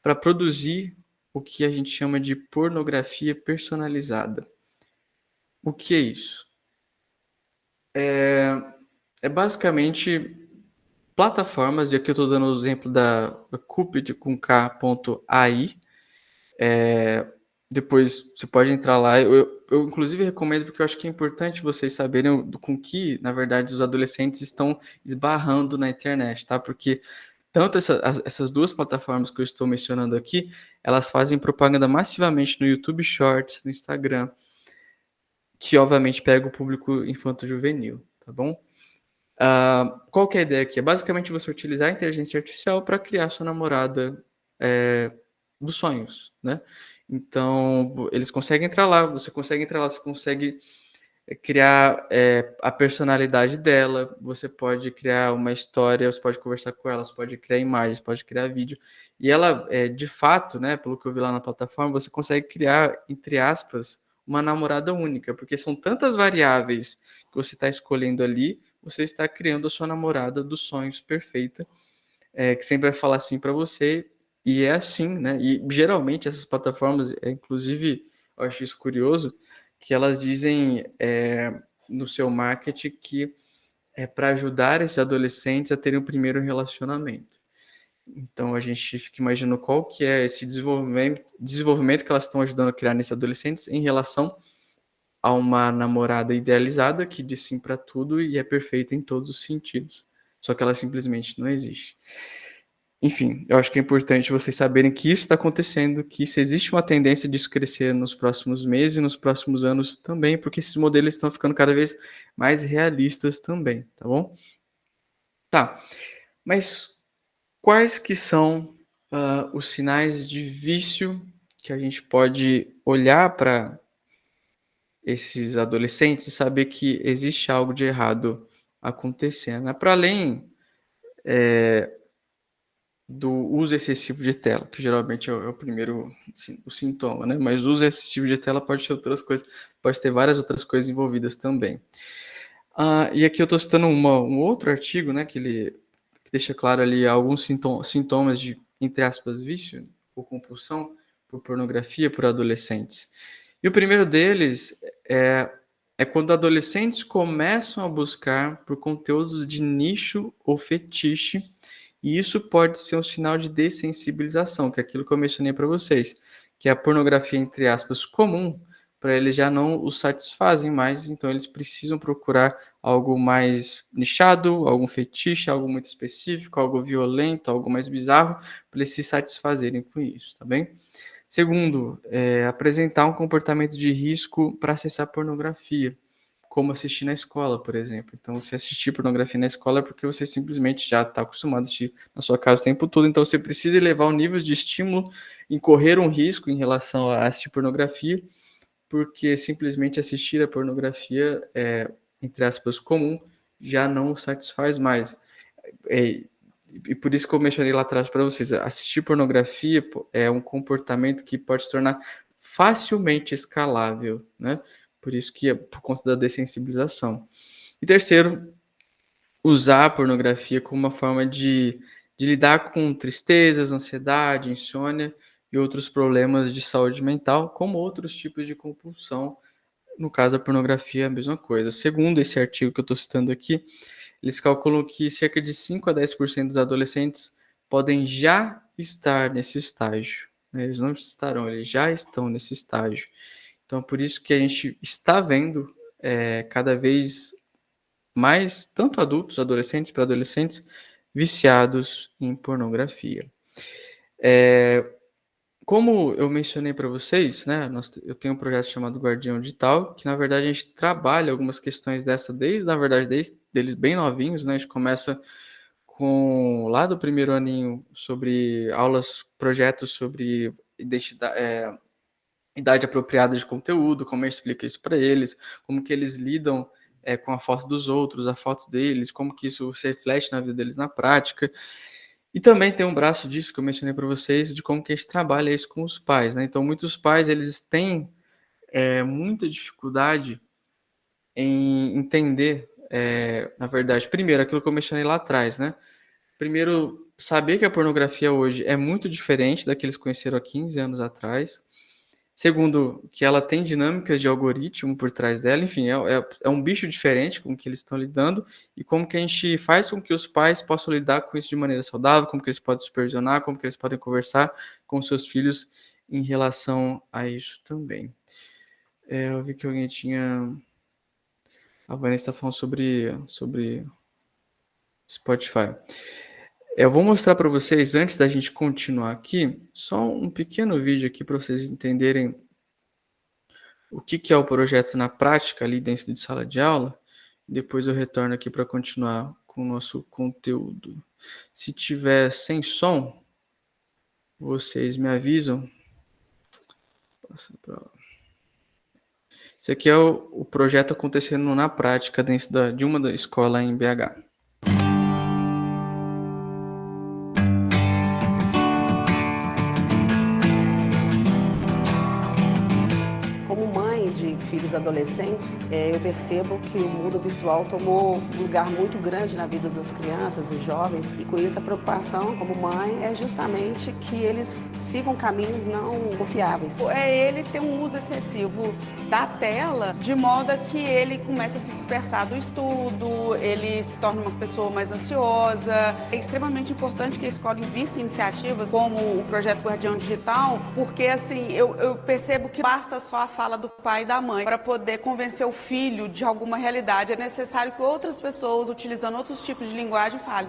para produzir o que a gente chama de pornografia personalizada. O que é isso? É basicamente plataformas, e aqui eu estou dando o exemplo da Cupid com K.ai. Depois você pode entrar lá. Eu inclusive recomendo porque eu acho que é importante vocês saberem com que, na verdade, os adolescentes estão esbarrando na internet, tá? Porque tanto essas duas plataformas que eu estou mencionando aqui, elas fazem propaganda massivamente no YouTube Shorts, no Instagram, que obviamente pega o público infanto-juvenil, tá bom? Qual que é a ideia aqui? É basicamente você utilizar a inteligência artificial para criar sua namorada dos sonhos, né? Então, eles conseguem entrar lá, você consegue entrar lá, você consegue criar a personalidade dela, você pode criar uma história, você pode conversar com ela, você pode criar imagens, pode criar vídeo. E ela, de fato, né, pelo que eu vi lá na plataforma, você consegue criar, entre aspas, uma namorada única, porque são tantas variáveis que você está escolhendo ali, você está criando a sua namorada dos sonhos perfeita, que sempre vai falar assim para você, e é assim, né? E geralmente essas plataformas, inclusive, eu acho isso curioso, que elas dizem no seu marketing que é para ajudar esses adolescentes a terem o primeiro relacionamento. Então a gente fica imaginando qual que é esse desenvolvimento que elas estão ajudando a criar nesses adolescentes em relação a uma namorada idealizada que diz sim para tudo e é perfeita em todos os sentidos. Só que ela simplesmente não existe. Enfim, eu acho que é importante vocês saberem que isso está acontecendo, que se existe uma tendência disso crescer nos próximos meses e nos próximos anos também, porque esses modelos estão ficando cada vez mais realistas também, tá bom? Tá, mas quais que são os sinais de vício que a gente pode olhar para esses adolescentes e saber que existe algo de errado acontecendo, né? Para além do uso excessivo de tela, que geralmente é o primeiro o sintoma, né? Mas o uso excessivo de tela pode ter outras coisas, pode ter várias outras coisas envolvidas também. E aqui eu estou citando um outro artigo, né? Que deixa claro ali alguns sintomas de, entre aspas, vício ou compulsão por pornografia por adolescentes. E o primeiro deles é quando adolescentes começam a buscar por conteúdos de nicho ou fetiche, e isso pode ser um sinal de dessensibilização, que é aquilo que eu mencionei para vocês, que é a pornografia, entre aspas, comum, para eles já não os satisfazem mais, então eles precisam procurar algo mais nichado, algum fetiche, algo muito específico, algo violento, algo mais bizarro, para eles se satisfazerem com isso, tá bem? Segundo, apresentar um comportamento de risco para acessar pornografia, como assistir na escola, por exemplo. Então, se assistir pornografia na escola é porque você simplesmente já está acostumado a assistir na sua casa o tempo todo, então você precisa elevar o nível de estímulo, incorrer um risco em relação a assistir pornografia, porque simplesmente assistir a pornografia, entre aspas, comum, já não o satisfaz mais. É, e por isso que eu mencionei lá atrás para vocês, assistir pornografia é um comportamento que pode se tornar facilmente escalável, né? Por isso que é por conta da dessensibilização. E terceiro, usar a pornografia como uma forma de lidar com tristezas, ansiedade, insônia e outros problemas de saúde mental, como outros tipos de compulsão. No caso, a pornografia é a mesma coisa. Segundo esse artigo que eu estou citando aqui, eles calculam que cerca de 5 a 10% dos adolescentes podem já estar nesse estágio, né? Eles não estarão, eles já estão nesse estágio. Então, por isso que a gente está vendo cada vez mais, tanto adultos, adolescentes para adolescentes, viciados em pornografia. Como eu mencionei para vocês, né, eu tenho um projeto chamado Guardião Digital, que na verdade a gente trabalha algumas questões dessa desde eles bem novinhos, né, a gente começa com lá do primeiro aninho sobre aulas, projetos sobre idade apropriada de conteúdo, como eu explico isso para eles, como que eles lidam com a foto dos outros, a foto deles, como que isso se reflete na vida deles na prática. E também tem um braço disso que eu mencionei para vocês, de como que a gente trabalha isso com os pais, né? Então, muitos pais, eles têm muita dificuldade em entender, na verdade, primeiro, aquilo que eu mencionei lá atrás, né? Primeiro, saber que a pornografia hoje é muito diferente da que eles conheceram há 15 anos atrás. Segundo, que ela tem dinâmicas de algoritmo por trás dela, enfim, é um bicho diferente com que eles estão lidando e como que a gente faz com que os pais possam lidar com isso de maneira saudável, como que eles podem supervisionar, como que eles podem conversar com seus filhos em relação a isso também. Eu vi que alguém tinha... A Vanessa está falando sobre Spotify. Eu vou mostrar para vocês, antes da gente continuar aqui, só um pequeno vídeo aqui para vocês entenderem o que é o projeto na prática ali dentro de sala de aula. Depois eu retorno aqui para continuar com o nosso conteúdo. Se tiver sem som, vocês me avisam. Esse aqui é o projeto acontecendo na prática dentro de uma escola em BH. Como mãe de filhos adolescentes, eu percebo que o mundo virtual tomou um lugar muito grande na vida das crianças e jovens, e com isso a preocupação como mãe é justamente que eles sigam caminhos não confiáveis. Ele tem um uso excessivo da tela, de modo que ele começa a se dispersar do estudo, ele se torna uma pessoa mais ansiosa. É extremamente importante que a escola invista em iniciativas como o Projeto Guardião Digital, porque assim, eu percebo que basta só a fala do pai e da mãe para poder convencer o filho de alguma realidade. É necessário que outras pessoas, utilizando outros tipos de linguagem, falem.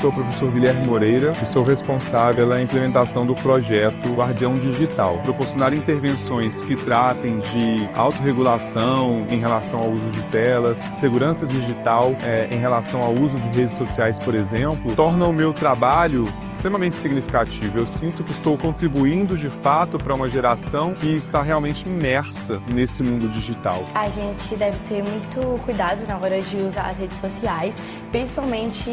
Sou o professor Guilherme Moreira e sou responsável pela implementação do projeto Guardião Digital. Proporcionar intervenções que tratem de autorregulação em relação ao uso de telas, segurança digital em relação ao uso de redes sociais, por exemplo, torna o meu trabalho extremamente significativo. Eu sinto que estou contribuindo de fato para uma geração que está realmente imersa nesse mundo digital. A gente deve ter muito cuidado na hora de usar as redes sociais, principalmente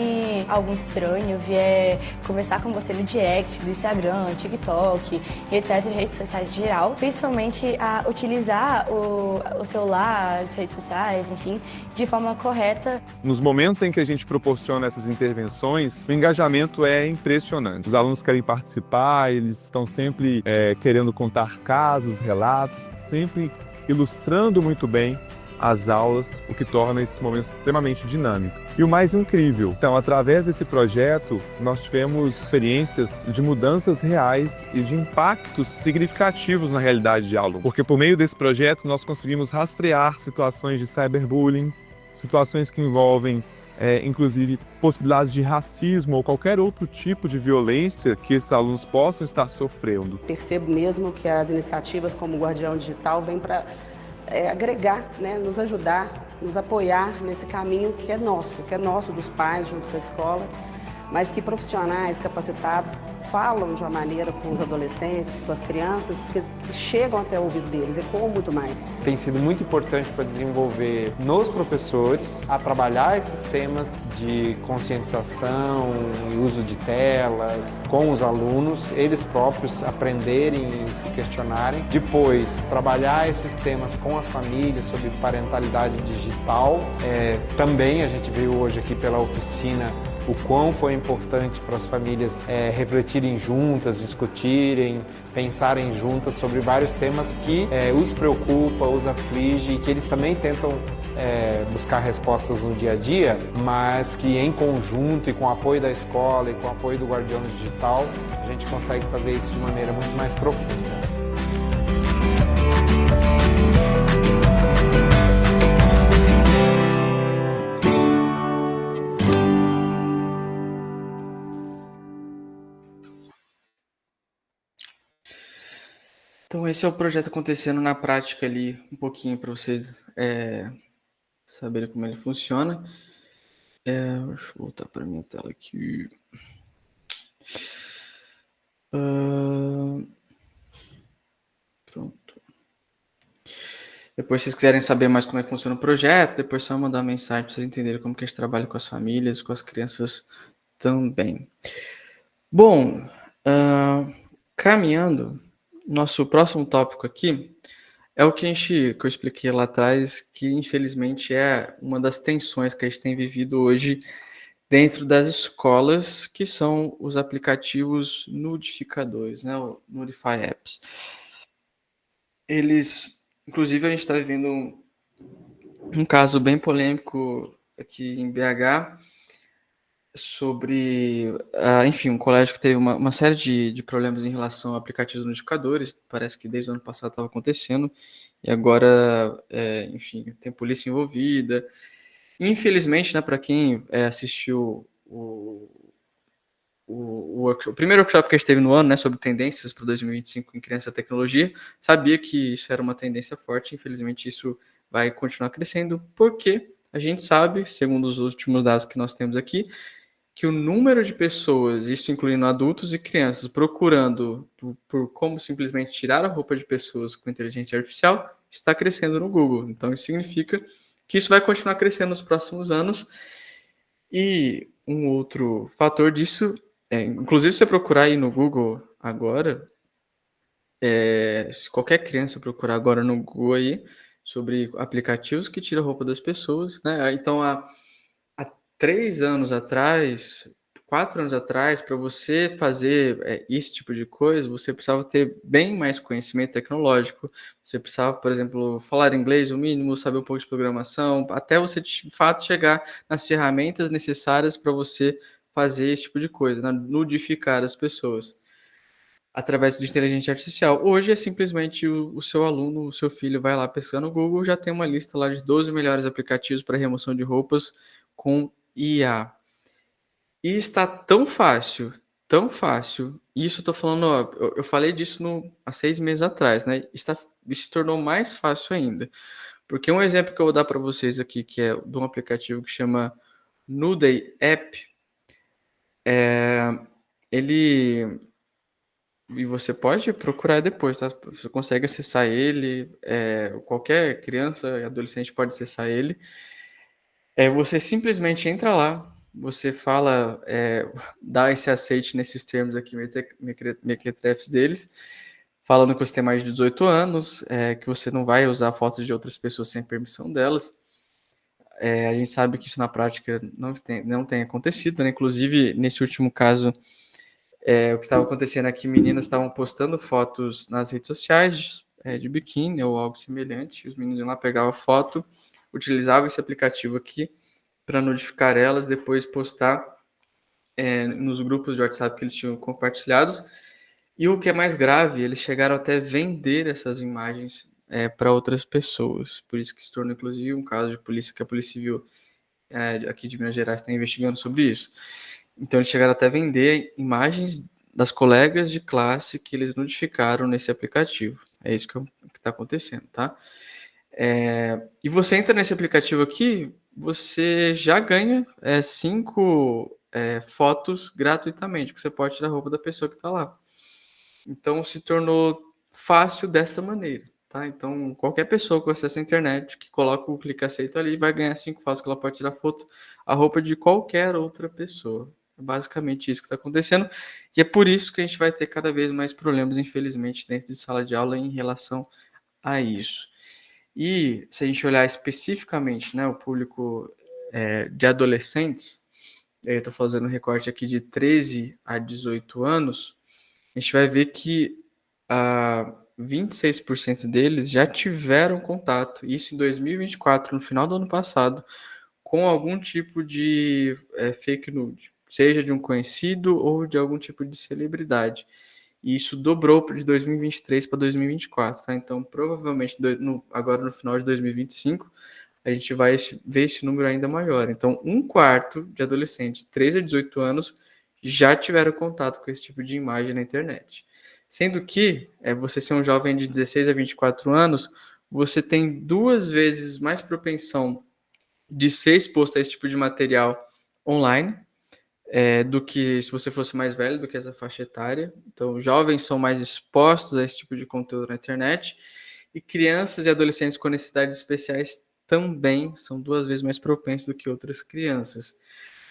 algum estranho vier conversar com você no direct do Instagram, TikTok, etc, redes sociais em geral, principalmente a utilizar o celular, as redes sociais, enfim, de forma correta. Nos momentos em que a gente proporciona essas intervenções, o engajamento é impressionante. Os alunos querem participar, eles estão sempre querendo contar casos, relatos, sempre ilustrando muito bem as aulas, o que torna esses momentos extremamente dinâmicos. E o mais incrível, então, através desse projeto, nós tivemos experiências de mudanças reais e de impactos significativos na realidade de alunos. Porque por meio desse projeto nós conseguimos rastrear situações de cyberbullying, situações que envolvem inclusive possibilidades de racismo ou qualquer outro tipo de violência que esses alunos possam estar sofrendo. Percebo mesmo que as iniciativas como o Guardião Digital vêm para agregar, né, nos ajudar, nos apoiar nesse caminho que é nosso dos pais junto com a escola, mas que profissionais capacitados falam de uma maneira com os adolescentes, com as crianças, que chegam até o ouvido deles, ecoam muito mais. Tem sido muito importante para desenvolver nos professores a trabalhar esses temas de conscientização e uso de telas com os alunos, eles próprios aprenderem e se questionarem. Depois, trabalhar esses temas com as famílias sobre parentalidade digital. Também a gente viu hoje aqui pela oficina o quão foi importante para as famílias refletirem juntas, discutirem, pensarem juntas sobre vários temas que os preocupa, os aflige e que eles também tentam buscar respostas no dia a dia, mas que em conjunto e com o apoio da escola e com o apoio do Guardião Digital, a gente consegue fazer isso de maneira muito mais profunda. Então esse é o projeto acontecendo na prática ali, um pouquinho para vocês saberem como ele funciona. Deixa eu voltar para minha tela aqui. Pronto. Depois, se vocês quiserem saber mais como é que funciona o projeto, depois é só mandar mensagem para vocês entenderem como que a gente trabalha com as famílias, com as crianças também. Bom, caminhando, nosso próximo tópico aqui é o que eu expliquei lá atrás, que infelizmente é uma das tensões que a gente tem vivido hoje dentro das escolas, que são os aplicativos nudificadores, né, o Nudify Apps. Eles, inclusive, a gente está vivendo um caso bem polêmico aqui em BH sobre, enfim, um colégio que teve uma série de problemas em relação a aplicativos notificadores. Parece que desde o ano passado estava acontecendo e agora, enfim, tem polícia envolvida. Infelizmente, né, para quem assistiu o primeiro workshop que a gente teve no ano, né, sobre tendências para 2025 em criança e tecnologia, sabia que isso era uma tendência forte. Infelizmente, isso vai continuar crescendo, porque a gente sabe, segundo os últimos dados que nós temos aqui, que o número de pessoas, isso incluindo adultos e crianças, procurando por como simplesmente tirar a roupa de pessoas com inteligência artificial, está crescendo no Google. Então, isso significa que isso vai continuar crescendo nos próximos anos. E um outro fator disso, inclusive se você procurar aí no Google agora, se qualquer criança procurar agora no Google aí, sobre aplicativos que tiram a roupa das pessoas, né? Então, há 3 anos atrás, 4 anos atrás, para você fazer esse tipo de coisa, você precisava ter bem mais conhecimento tecnológico. Você precisava, por exemplo, falar inglês o mínimo, saber um pouco de programação, até você de fato chegar nas ferramentas necessárias para você fazer esse tipo de coisa, né? Nudificar as pessoas através de inteligência artificial. Hoje é simplesmente o seu aluno, o seu filho vai lá pesquisar no Google, já tem uma lista lá de 12 melhores aplicativos para remoção de roupas com IA. E está tão fácil, isso eu tô falando, eu falei disso há 6 meses atrás, né? Isso se tornou mais fácil ainda. Porque um exemplo que eu vou dar para vocês aqui, que é de um aplicativo que chama Nude App, ele... E você pode procurar depois, tá? Você consegue acessar ele, qualquer criança e adolescente pode acessar ele. Você simplesmente entra lá, você fala, dá esse aceite nesses termos aqui, mequetrefes deles, falando que você tem mais de 18 anos, que você não vai usar fotos de outras pessoas sem permissão delas. A gente sabe que isso na prática não tem acontecido, né? Inclusive, nesse último caso, o que estava acontecendo aqui, meninas estavam postando fotos nas redes sociais, de biquíni ou algo semelhante. Os meninos iam lá, pegavam foto, utilizavam esse aplicativo aqui para notificar elas, depois postar nos grupos de WhatsApp que eles tinham compartilhados. E o que é mais grave, eles chegaram até vender essas imagens para outras pessoas. Por isso que se tornou, inclusive, um caso de polícia, que a Polícia Civil aqui de Minas Gerais está investigando sobre isso. Então, eles chegaram até vender imagens das colegas de classe que eles notificaram nesse aplicativo. É isso que está acontecendo, tá? E você entra nesse aplicativo aqui, você já ganha 5 fotos gratuitamente, que você pode tirar a roupa da pessoa que está lá. Então, se tornou fácil desta maneira, tá? Então, qualquer pessoa com acesso à internet que coloca o clique aceito ali vai ganhar 5 fotos que ela pode tirar foto a roupa de qualquer outra pessoa. É basicamente isso que está acontecendo. E é por isso que a gente vai ter cada vez mais problemas, infelizmente, dentro de sala de aula em relação a isso. E se a gente olhar especificamente, né, o público de adolescentes, eu estou fazendo um recorte aqui de 13 a 18 anos, a gente vai ver que 26% deles já tiveram contato, isso em 2024, no final do ano passado, com algum tipo de fake nude, seja de um conhecido ou de algum tipo de celebridade. E isso dobrou de 2023 para 2024, tá? Então, provavelmente, agora no final de 2025, a gente vai ver esse número ainda maior. Então, 1/4 de adolescentes, 13 a 18 anos, já tiveram contato com esse tipo de imagem na internet. Sendo que, você ser um jovem de 16 a 24 anos, você tem 2 vezes mais propensão de ser exposto a esse tipo de material online, do que se você fosse mais velho do que essa faixa etária. Então, jovens são mais expostos a esse tipo de conteúdo na internet, e crianças e adolescentes com necessidades especiais também são 2 vezes mais propensos do que outras crianças.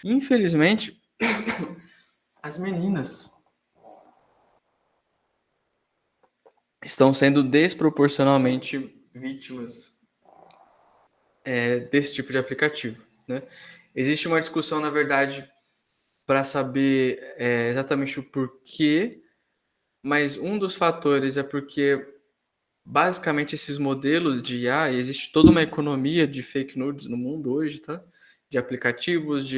Infelizmente, as meninas estão sendo desproporcionalmente vítimas desse tipo de aplicativo, né? Existe uma discussão, na verdade, para saber exatamente o porquê, mas um dos fatores é porque, basicamente, esses modelos de IA, existe toda uma economia de fake nudes no mundo hoje, tá? De aplicativos,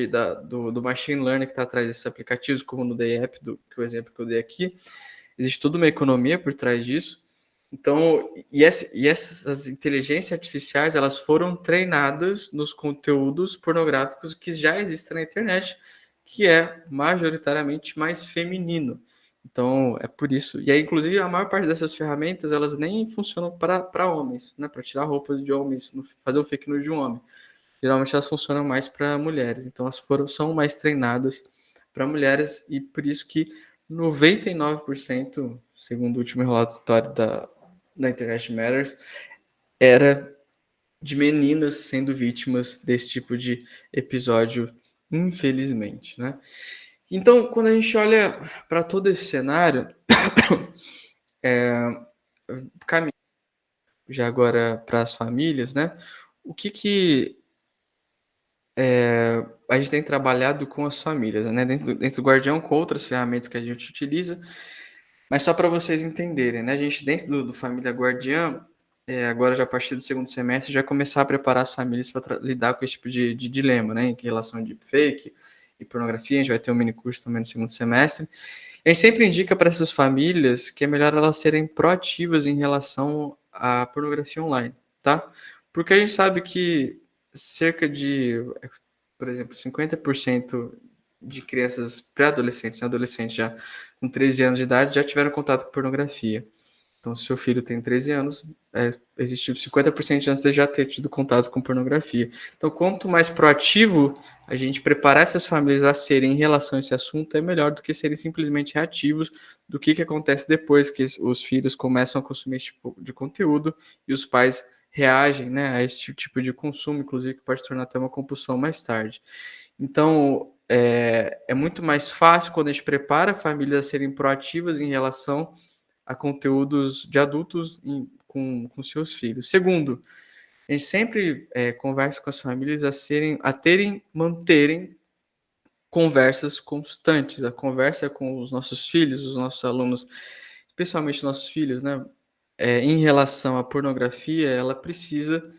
do machine learning que está atrás desses aplicativos, como no DayApp, que é o exemplo que eu dei aqui. Existe toda uma economia por trás disso. Então, essas inteligências artificiais, elas foram treinadas nos conteúdos pornográficos que já existem na internet, que é majoritariamente mais feminino. Então, é por isso. E aí, inclusive, a maior parte dessas ferramentas, elas nem funcionam para homens, né? Para tirar roupa de homens, fazer o fake nude de um homem. Geralmente elas funcionam mais para mulheres. Então, elas são mais treinadas para mulheres, e por isso que 99%, segundo o último relatório da Internet Matters, era de meninas sendo vítimas desse tipo de episódio, infelizmente, né? Então, quando a gente olha para todo esse cenário, caminho já agora para as famílias, né? O que a gente tem trabalhado com as famílias, né? Dentro do Guardião, com outras ferramentas que a gente utiliza, mas só para vocês entenderem, né? A gente, dentro do Família Guardiã, agora já a partir do segundo semestre, já começar a preparar as famílias para lidar com esse tipo de dilema, né? Em relação de fake e pornografia. A gente vai ter um mini curso também no segundo semestre. A gente sempre indica para essas famílias que é melhor elas serem proativas em relação à pornografia online, tá? Porque a gente sabe que cerca de, por exemplo, 50% de crianças pré-adolescentes, adolescentes já com 13 anos de idade, já tiveram contato com pornografia. Então, se seu filho tem 13 anos, existe 50% de chance de já ter tido contato com pornografia. Então, quanto mais proativo a gente preparar essas famílias a serem em relação a esse assunto, é melhor do que serem simplesmente reativos do que acontece depois que os filhos começam a consumir esse tipo de conteúdo e os pais reagem, né, a esse tipo de consumo, inclusive que pode se tornar até uma compulsão mais tarde. Então, é muito mais fácil quando a gente prepara famílias a serem proativas em relação a conteúdos de adultos com seus filhos. Segundo, a gente sempre conversa com as famílias manterem conversas constantes. A conversa com os nossos filhos, os nossos alunos, especialmente nossos filhos, né? em relação à pornografia, ela precisa,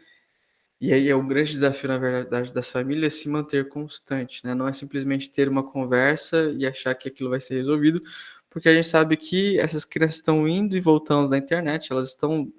e aí é o grande desafio, na verdade, das famílias, se manter constante, né? Não é simplesmente ter uma conversa e achar que aquilo vai ser resolvido, porque a gente sabe que essas crianças estão indo e voltando da internet, elas estão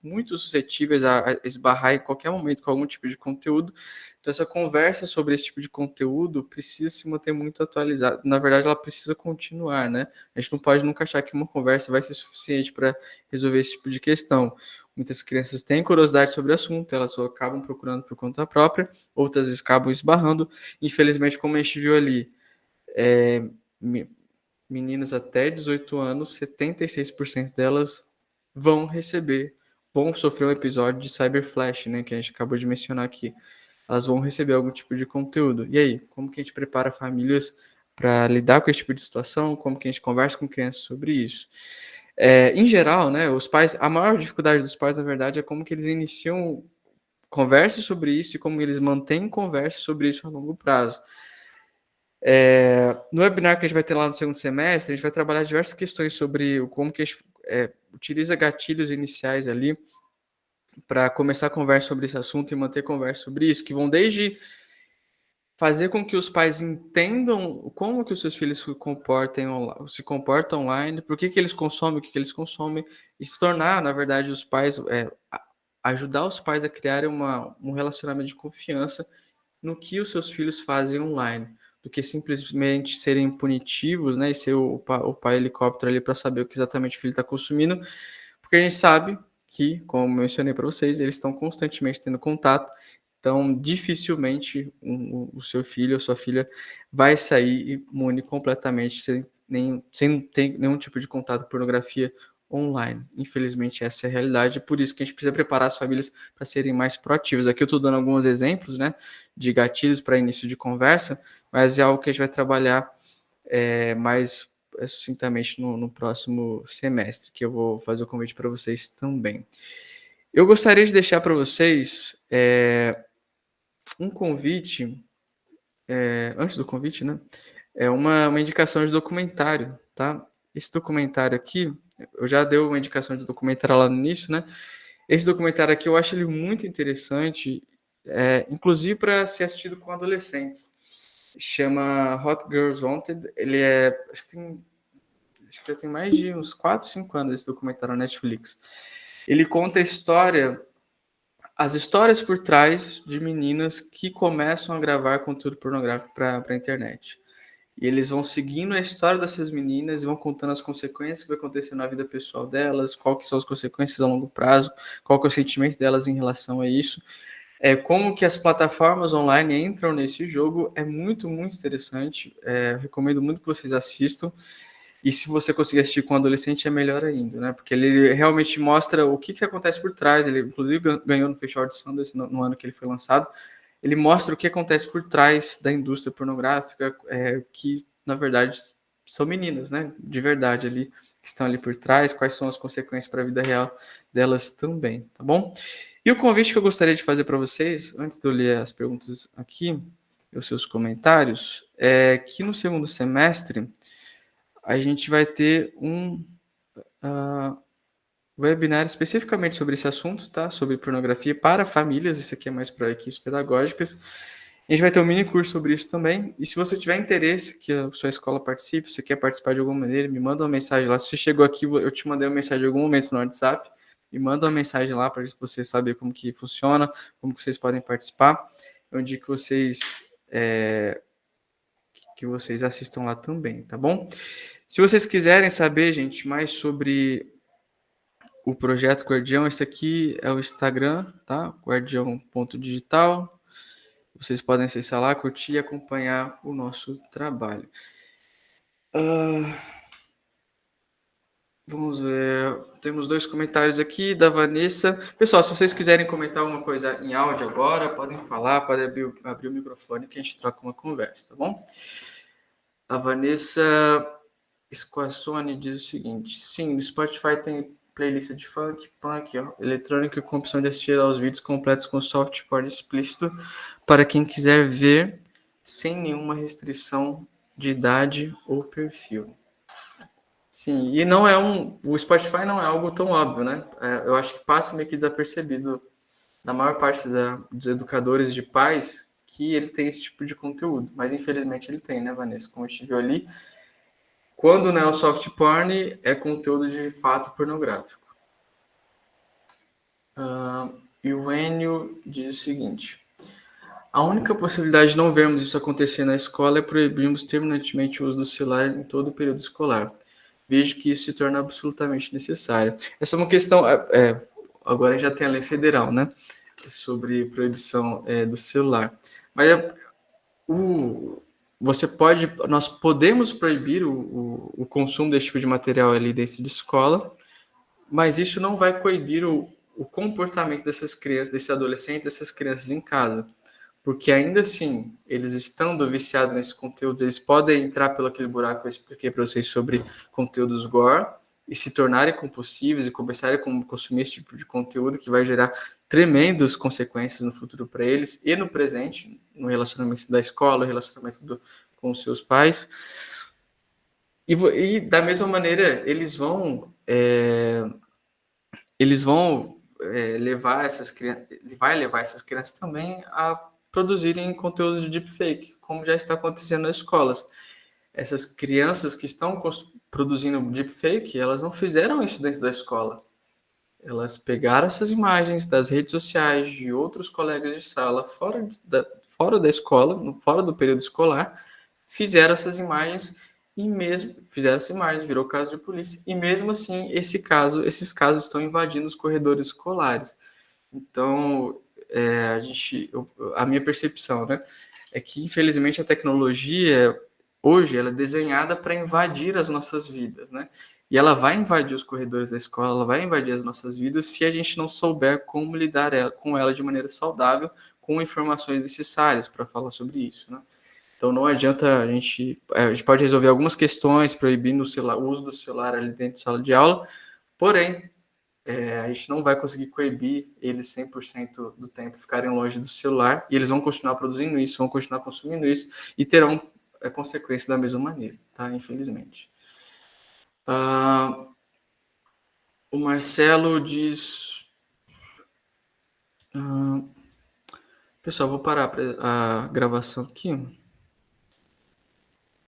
muito suscetíveis a esbarrar em qualquer momento com algum tipo de conteúdo. Então, essa conversa sobre esse tipo de conteúdo precisa se manter muito atualizada. Na verdade, ela precisa continuar, né? A gente não pode nunca achar que uma conversa vai ser suficiente para resolver esse tipo de questão. Muitas crianças têm curiosidade sobre o assunto, elas só acabam procurando por conta própria, outras vezes acabam esbarrando. Infelizmente, como a gente viu ali, meninas até 18 anos, 76% delas vão sofrer um episódio de cyberflash, né, que a gente acabou de mencionar aqui. Elas vão receber algum tipo de conteúdo. E aí, como que a gente prepara famílias para lidar com esse tipo de situação? Como que a gente conversa com crianças sobre isso? Em geral, né, os pais, a maior dificuldade dos pais, na verdade, é como que eles iniciam conversas sobre isso e como eles mantêm conversas sobre isso a longo prazo. No webinar que a gente vai ter lá no segundo semestre, a gente vai trabalhar diversas questões sobre como que a gente utiliza gatilhos iniciais ali para começar a conversa sobre esse assunto e manter conversa sobre isso, que vão desde fazer com que os pais entendam como que os seus filhos se comportam online, por que eles consomem, o que eles consomem, e se tornar, na verdade, os pais, ajudar os pais a criarem um relacionamento de confiança no que os seus filhos fazem online, do que simplesmente serem punitivos, né, e ser o pai helicóptero ali para saber o que exatamente o filho está consumindo, porque a gente sabe que, como mencionei para vocês, eles estão constantemente tendo contato, então dificilmente o seu filho ou sua filha vai sair imune completamente sem ter nenhum tipo de contato com pornografia online. Infelizmente, essa é a realidade, por isso que a gente precisa preparar as famílias para serem mais proativas. Aqui eu estou dando alguns exemplos, né, de gatilhos para início de conversa, mas é algo que a gente vai trabalhar mais sucintamente no próximo semestre, que eu vou fazer o convite para vocês também. Eu gostaria de deixar para vocês um convite, antes do convite, né? É uma indicação de documentário, tá? Esse documentário aqui, eu já dei uma indicação de documentário lá no início, né? Esse documentário aqui eu acho ele muito interessante, inclusive para ser assistido com adolescentes. Chama Hot Girls Wanted. Ele acho que já tem mais de uns 4, 5 anos esse documentário na Netflix. Ele conta as histórias por trás de meninas que começam a gravar conteúdo pornográfico para a internet. E eles vão seguindo a história dessas meninas e vão contando as consequências que vai acontecer na vida pessoal delas, qual que são as consequências a longo prazo, qual que é o sentimento delas em relação a isso. Como que as plataformas online entram nesse jogo é muito, muito interessante. Recomendo muito que vocês assistam. E se você conseguir assistir com um adolescente, é melhor ainda, né? Porque ele realmente mostra o que acontece por trás. Ele, inclusive, ganhou no Festival de Sundance no ano que ele foi lançado. Ele mostra o que acontece por trás da indústria pornográfica, que, na verdade, são meninas, né? De verdade ali, que estão ali por trás, quais são as consequências para a vida real delas também, tá bom? E o convite que eu gostaria de fazer para vocês, antes de eu ler as perguntas aqui, e os seus comentários, é que no segundo semestre a gente vai ter um webinar especificamente sobre esse assunto, tá? Sobre pornografia para famílias, isso aqui é mais para equipes pedagógicas. A gente vai ter um mini curso sobre isso também. E se você tiver interesse que a sua escola participe, se você quer participar de alguma maneira, me manda uma mensagem lá. Se você chegou aqui, eu te mandei uma mensagem em algum momento no WhatsApp. Me manda uma mensagem lá para você saber como que funciona, como que vocês podem participar. Eu indico que vocês assistam lá também, tá bom? Se vocês quiserem saber, gente, mais sobre o projeto Guardião, esse aqui é o Instagram, tá? guardião.digital. Vocês podem acessar lá, curtir e acompanhar o nosso trabalho. Vamos ver. Temos 2 comentários aqui da Vanessa. Pessoal, se vocês quiserem comentar alguma coisa em áudio agora, podem falar, podem abrir o microfone que a gente troca uma conversa, tá bom? A Vanessa Squassone diz o seguinte: sim, no Spotify tem playlist de funk, aqui, ó, eletrônica com opção de assistir aos vídeos completos com software explícito para quem quiser ver sem nenhuma restrição de idade ou perfil. Sim, e o Spotify não é algo tão óbvio, né? Eu acho que passa meio que desapercebido na maior parte dos educadores de pais que ele tem esse tipo de conteúdo. Mas infelizmente ele tem, né, Vanessa? Como a gente viu ali, quando não é o soft porn, é conteúdo de fato pornográfico. E o Enio diz o seguinte: a única possibilidade de não vermos isso acontecer na escola é proibirmos terminantemente o uso do celular em todo o período escolar. Vejo que isso se torna absolutamente necessário. Essa é uma questão. Agora já tem a lei federal, né? Sobre proibição do celular. Mas nós podemos proibir o consumo desse tipo de material ali dentro de escola, mas isso não vai coibir o comportamento dessas crianças, desses adolescentes, dessas crianças em casa. Porque ainda assim, eles estando viciados nesse conteúdo, eles podem entrar pelo aquele buraco que eu expliquei para vocês sobre conteúdos gore e se tornarem compulsivos e começarem a consumir esse tipo de conteúdo que vai gerar tremendas consequências no futuro para eles e no presente, no relacionamento da escola, no relacionamento com os seus pais. E da mesma maneira, eles vão levar essas crianças, vai levar essas crianças também a produzirem conteúdo de deepfake, como já está acontecendo nas escolas. Essas crianças que estão produzindo deepfake, elas não fizeram isso dentro da escola. Elas pegaram essas imagens das redes sociais de outros colegas de sala fora da escola, fora do período escolar, fizeram essas imagens e mesmo fizeram essas imagens, virou caso de polícia, e mesmo assim esses casos estão invadindo os corredores escolares. Então, a minha percepção, né, é que infelizmente a tecnologia hoje ela é desenhada para invadir as nossas vidas, né? E ela vai invadir os corredores da escola, ela vai invadir as nossas vidas se a gente não souber como lidar com ela de maneira saudável, com informações necessárias para falar sobre isso, né? Então não adianta a gente pode resolver algumas questões proibindo o uso do celular ali dentro de sala de aula, porém a gente não vai conseguir coibir eles 100% do tempo ficarem longe do celular e eles vão continuar produzindo isso, vão continuar consumindo isso e terão consequências da mesma maneira, tá? Infelizmente. O Marcelo diz... pessoal, vou parar a gravação aqui.